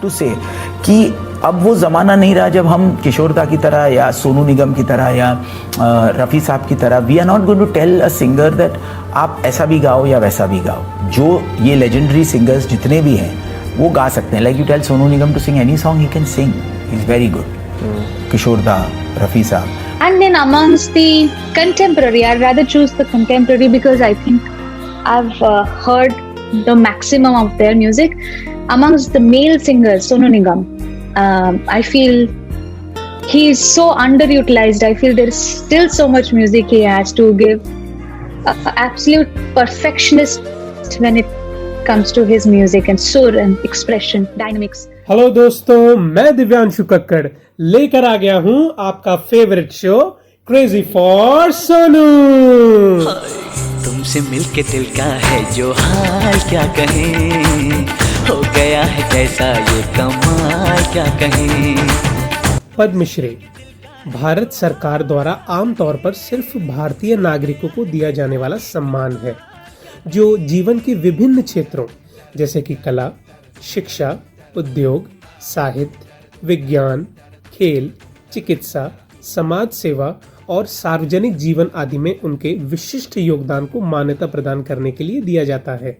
To से कि अब वो ज़माना नहीं रहा जब हम किशोरदा की तरह या सोनू निगम की तरह या रफ़ी साहब की तरह we are not going to tell a singer that आप ऐसा भी गाओ या वैसा भी गाओ। जो ये लेजेंडरी सिंगर्स जितने भी हैं वो गा सकते हैं। Like you tell Sonu Nigam to sing any song, he can sing, he is very good. Kishoreda, Rafi साहब. And then amongst the contemporary, I'd rather choose the contemporary because I think I've heard the maximum of their music. Amongst the male singers, Sonu Nigam, I feel he's so underutilized. I feel there's still so much music he has to give. Absolute perfectionist when it comes to his music and sur and expression, dynamics. Hello दोस्तों, मैं दिव्यांशु कक्कड़ लेकर आ गया हूं आपका favourite show crazy for Sonu. तुमसे मिलके दिल का है जो हाल क्या कहें, हो गया है कैसा ये कमाल क्या कहें। पद्मश्री भारत सरकार द्वारा आमतौर पर सिर्फ भारतीय नागरिकों को दिया जाने वाला सम्मान है जो जीवन के विभिन्न क्षेत्रों जैसे कि कला, शिक्षा, उद्योग, साहित्य, विज्ञान, खेल, चिकित्सा, समाज सेवा और सार्वजनिक जीवन आदि में उनके विशिष्ट योगदान को मान्यता प्रदान करने के लिए दिया जाता है।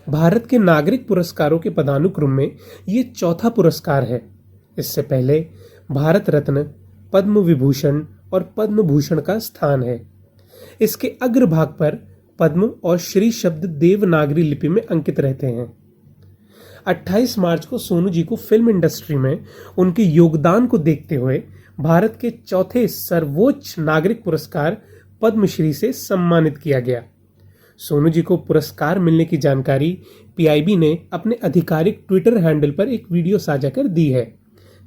भारत के नागरिक पुरस्कारों के पदानुक्रम में ये चौथा पुरस्कार है। इससे पहले भारत रत्न, पद्म विभूषण और पद्म भूषण का स्थान है। इसके अग्रभाग पर पद्म और श्री शब्द देवनागरी लिपि में अंकित रहते हैं। 28 मार्च को सोनू जी को फिल्म इंडस्ट्री में उनके योगदान को देखते हुए भारत के चौथे सर्वोच्च नागरिक पुरस्कार पद्मश्री से सम्मानित किया गया। सोनू जी को पुरस्कार मिलने की जानकारी पीआईबी ने अपने आधिकारिक ट्विटर हैंडल पर एक वीडियो साझा कर दी है,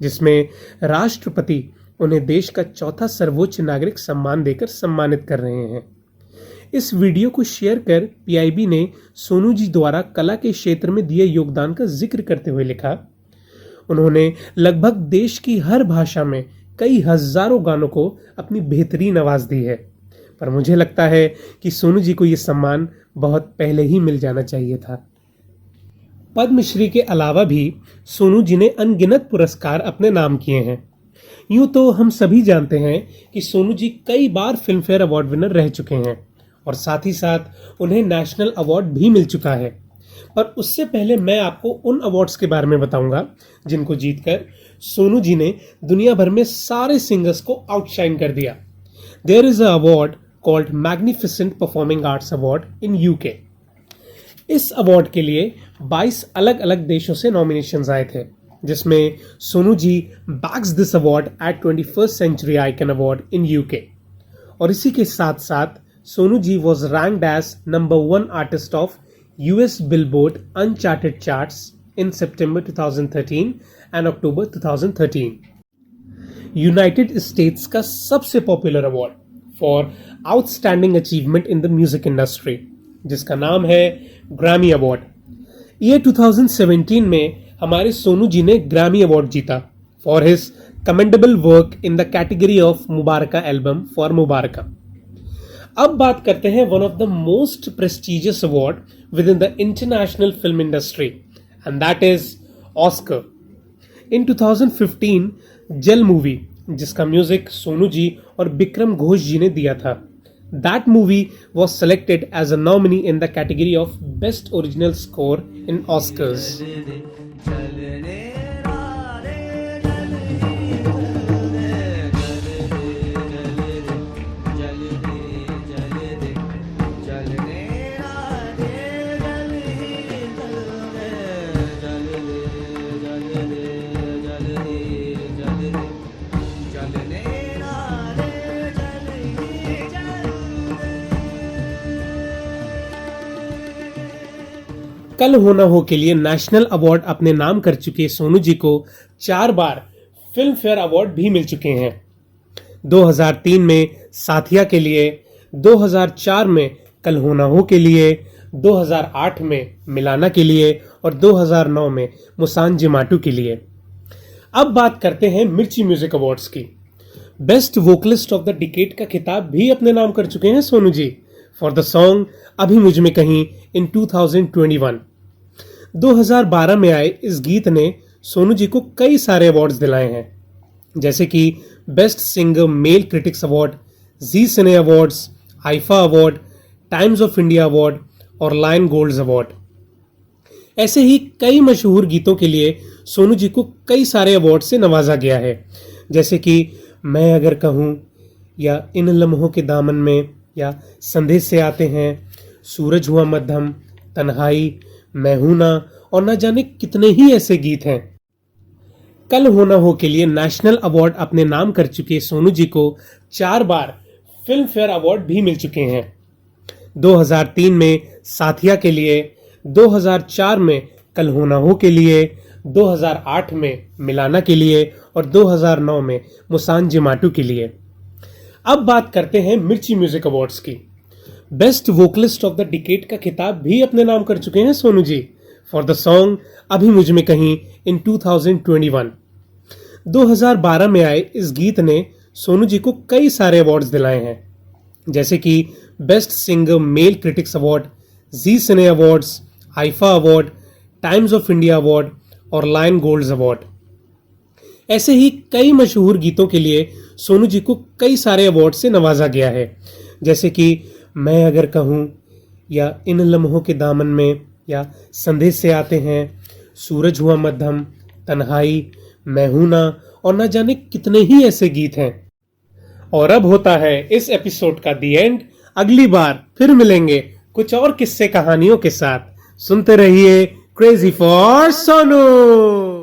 जिसमें राष्ट्रपति उन्हें देश का चौथा सर्वोच्च नागरिक सम्मान देकर सम्मानित कर रहे हैं। इस वीडियो को शेयर कर पीआईबी ने सोनू जी द्वारा कला के क्षेत्र में दिए योगदान का जिक्र करते हुए लिखा, उन्होंने लगभग देश की हर भाषा में कई हजारों गानों को अपनी बेहतरीन आवाज दी है, पर मुझे लगता है कि सोनू जी को यह सम्मान बहुत पहले ही मिल जाना चाहिए था। पद्मश्री के अलावा भी सोनू जी ने अनगिनत पुरस्कार अपने नाम किए हैं। यूं तो हम सभी जानते हैं कि सोनू जी कई बार फिल्म फेयर अवार्ड विनर रह चुके हैं और साथ ही साथ उन्हें नेशनल अवार्ड भी मिल चुका है। पर उससे पहले मैं आपको उन अवार्ड्स के बारे में बताऊंगा जिनको जीतकर सोनू जी ने दुनिया भर में सारे सिंगर्स को आउटशाइन कर दिया। There is a award called magnificent performing arts award in UK. इस अवार्ड के लिए 22 अलग अलग देशों से नॉमिनेशंस आए थे, जिसमें Sonu ji bags this award at 21st century icon award in UK. और इसी के साथ साथ Sonu ji was ranked as number 1 artist of US Billboard Uncharted charts in September 2013 and October 2013. United states का सबसे popular award for outstanding achievement in the music industry, जिसका नाम है ग्रैमी अवार्ड। ये 2017 में हमारे सोनू जी ने ग्रैमी अवार्ड जीता for his commendable work in the category of Mubaraka album for Mubaraka. अब बात करते हैं one of the most prestigious award with in the international film industry, and that is Oscar. In 2015 Jal movie, जिसका म्यूजिक सोनू जी और विक्रम घोष जी ने दिया था, that movie was selected as a nominee in the category of best original score in Oscars. कल होना हो के लिए नेशनल अवार्ड अपने नाम कर चुके सोनू जी को 4 बार फिल्म फेयर अवार्ड भी मिल चुके हैं। 2003 में साथिया के लिए, 2004 में कल होना हो के लिए, 2008 में मिलाना के लिए और 2009 में मुसांजी माटू के लिए। अब बात करते हैं मिर्ची म्यूजिक अवार्ड्स की। Best vocalist of the decade का खिताब भी अपने नाम कर चुके हैं Sonu ji for the song अभी मुझ में कहीं इन 2021। 2012 में आए इस गीत ने सोनू जी को कई सारे अवार्ड्स दिलाए हैं, जैसे कि best singer male critics award, Zee cine awards, IIFA award, Times of India award और लायन गोल्ड्स अवार्ड। ऐसे ही कई मशहूर गीतों के लिए सोनू जी को कई सारे अवार्ड से नवाजा गया है, जैसे कि मैं अगर कहूँ, या इन लम्हों के दामन में, या संदेश से आते हैं, सूरज हुआ मध्यम, तन्हाई, मैं हूं ना और न जाने कितने ही ऐसे गीत हैं। कल हो ना हो के लिए नेशनल अवार्ड अपने नाम कर चुके सोनू जी को 4 बार फिल्म फेयर अवार्ड भी मिल चुके हैं। 2003 में साथिया के लिए, 2004 में कल हो ना हो के लिए, 2008 में मिलाना के लिए और 2009 में मुसान जिमाटू के लिए। अब बात करते हैं मिर्ची म्यूजिक अवार्ड्स की। Best vocalist of the decade का खिताब भी अपने नाम कर चुके हैं Sonu ji for the song अभी मुझ में कहीं इन 2021। 2012 में आए इस गीत ने सोनू जी को कई सारे अवार्ड्स दिलाए हैं, जैसे कि best singer male critics award, Zee cine awards, IIFA award, Times of India award और लायन गोल्ड्स अवार्ड। ऐसे ही कई मशहूर गीतों के लिए सोनू जी को कई सारे अवार्ड से नवाजा गया है, जैसे कि मैं अगर कहूँ, या इन लम्हों के दामन में, या संदेश से आते हैं, सूरज हुआ मध्यम, तन्हाई, मैं हूं ना और न जाने कितने ही ऐसे गीत हैं। और अब होता है इस एपिसोड का दी एंड। अगली बार फिर मिलेंगे कुछ और किस्से कहानियों के साथ। सुनते रहिए क्रेजी फॉर सोनू।